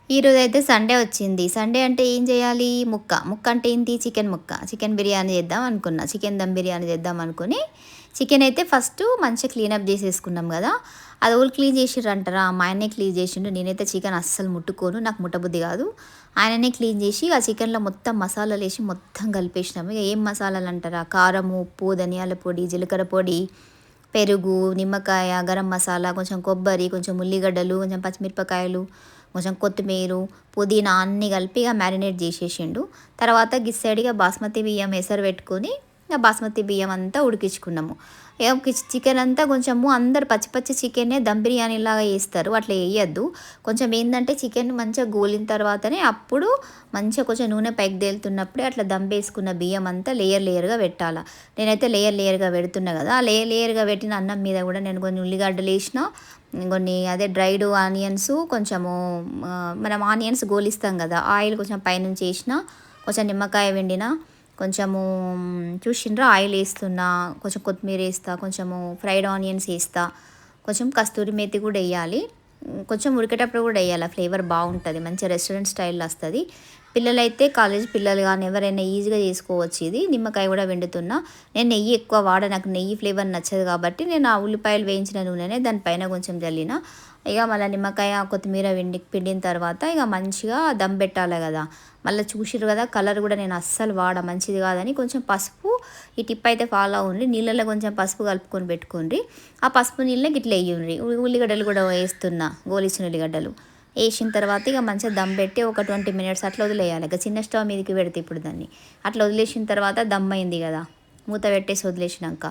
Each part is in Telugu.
ఈరోజైతే సండే వచ్చింది. సండే అంటే ఏం చేయాలి? ముక్క అంటే ఏంటి? చికెన్ ముక్క. చికెన్ బిర్యానీ చేద్దాం అనుకున్నా. చికెన్ దమ్ బిర్యానీ చేద్దాం అనుకుని, చికెన్ అయితే ఫస్టు మంచిగా క్లీనప్ చేసేసుకున్నాం కదా! అది ఎవళ్ళు క్లీన్ చేసిర్రంటారా? మా ఆయన్నే క్లీన్ చేసిండు. నేనైతే చికెన్ అస్సలు ముట్టుకోను. నాకు ముట్టబుద్ధి కాదు. ఆయననే క్లీన్ చేసి, ఆ చికెన్‌లో మొత్తం మసాలాలేసి మొత్తం కలిపేసినాము. ఇక ఏం మసాలాలంటారా? కారము, ఉప్పు, ధనియాల పొడి, జీలకర్ర పొడి, పెరుగు, నిమ్మకాయ, గరం మసాలా, కొంచెం కొబ్బరి, కొంచెం ఉల్లిగడ్డలు, కొంచెం పచ్చిమిరపకాయలు, కొంచెం కొత్తిమీర, పుదీనా అన్నీ కలిపి ఇక మ్యారినేట్ చేసేసిండు. తర్వాత గిస్సైడ్ బాస్మతి బియ్యం ఎసరు పెట్టుకొని, ఇక బాస్మతి బియ్యం అంతా ఉడికించుకున్నాము. ఇక చికెన్ అంతా కొంచెము అందరు పచ్చి పచ్చి చికెన్నే దమ్ బిర్యానీలాగా చేస్తారు. అట్లా వేయొద్దు. కొంచెం ఏంటంటే చికెన్ మంచిగా గోలిన తర్వాతనే అప్పుడు మంచిగా కొంచెం నూనె పైకి తేలుతున్నప్పుడే అట్లా దమ్ వేసుకున్న బియ్యం అంతా లేయర్ లేయర్గా పెట్టాలి. నేనైతే లేయర్ లేయర్గా పెడుతున్నా కదా! ఆ లేయర్ లేయర్గా పెట్టిన అన్నం మీద కూడా నేను కొన్ని ఉల్లిగడ్డలు వేసిన, కొన్ని అదే డ్రైడ్ ఆనియన్స్, కొంచెము మనం ఆనియన్స్ గోలిస్తాం కదా, ఆయిల్ కొంచెం పైనుంచి వేసిన, కొంచెం నిమ్మకాయ పిండిన, కొంచెము చూసిండ్రా ఆయిల్ వేస్తున్నా, కొంచెం కొత్తిమీర వేస్తా, కొంచెము ఫ్రైడ్ ఆనియన్స్ వేస్తా, కొంచెం కస్తూరి మేతి కూడా వేయాలి. కొంచెం ఉడికేటప్పుడు కూడా వేయాలి. ఫ్లేవర్ బాగుంటుంది. మంచిగా రెస్టారెంట్ స్టైల్లో వస్తుంది. పిల్లలైతే కాలేజ్ పిల్లలు కానీ ఎవరైనా ఈజీగా చేసుకోవచ్చు. ఇది నిమ్మకాయ కూడా పిండుతున్నా. నేను నెయ్యి ఎక్కువ వాడ, నాకు నెయ్యి ఫ్లేవర్ నచ్చదు కాబట్టి నేను ఆ ఉల్లిపాయలు వేయించిన నూనెనే దానిపైన కొంచెం జల్లిన. ఇక మళ్ళీ నిమ్మకాయ కొత్తిమీర పిండిన తర్వాత ఇక మంచిగా దమ్ పెట్టాలి కదా. మళ్ళీ చూసిర్రు కదా కలర్ కూడా నేను అస్సలు వాడ, మంచిది కాదని కొంచెం పసుపు, ఈ టిప్ అయితే ఫాలో అవ్వండి. నీళ్ళల్లో కొంచెం పసుపు కలుపుకొని పెట్టుకోండి. ఆ పసుపు నీళ్ళకి ఇట్లా వేయండి. ఉల్లిగడ్డలు కూడా వేస్తున్నా, గోలిచ్చిన ఉల్లిగడ్డలు వేసిన తర్వాత ఇక మంచిగా దమ్ పెట్టి ఒక 20 మినిట్స్ అట్లా వదిలేయాలి. ఇక చిన్న స్టవ్ మీదకి పెడితే ఇప్పుడు దాన్ని అట్లా వదిలేసిన తర్వాత దమ్ అయింది కదా, మూత పెట్టేసి వదిలేసినాక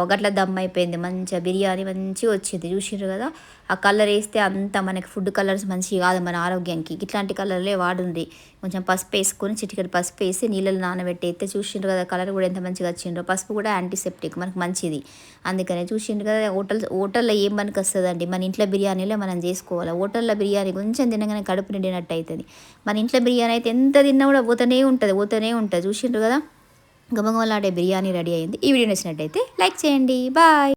గట్ల దమ్ అయిపోయింది. మంచిగా బిర్యానీ మంచిగా వచ్చింది. చూసిర్రు కదా, ఆ కలర్ వేస్తే అంత మనకి ఫుడ్ కలర్స్ మంచివి కాదు మన ఆరోగ్యానికి. ఇట్లాంటి కలర్లే వాడుండ్రి. కొంచెం పసుపు వేసుకొని, చిటికెడు పసుపు వేసి నీళ్ళలో నానబెట్టి అయితే చూసిండ్రు కదా కలర్ కూడా ఎంత మంచిగా వచ్చిండ్రో. పసుపు కూడా యాంటీసెప్టిక్, మనకు మంచిది. అందుకనే చూసిండ్రు కదా. హోటల్లో ఏం పనికి వస్తుందండి, మన ఇంట్లో బిర్యానీలే మనం చేసుకోవాలి. హోటల్లో బిర్యానీ కొంచెం తినగానే కడుపు నిండినట్టు అవుతుంది. మన ఇంట్లో బిర్యానీ అయితే ఎంత తిన్నా కూడా పోతూనే ఉంటుంది. చూసిండ్రు కదా, గమగమలాడే బిర్యానీ రెడీ అయింది. ఈ వీడియో నచ్చినట్టయితే లైక్ చేయండి. బాయ్.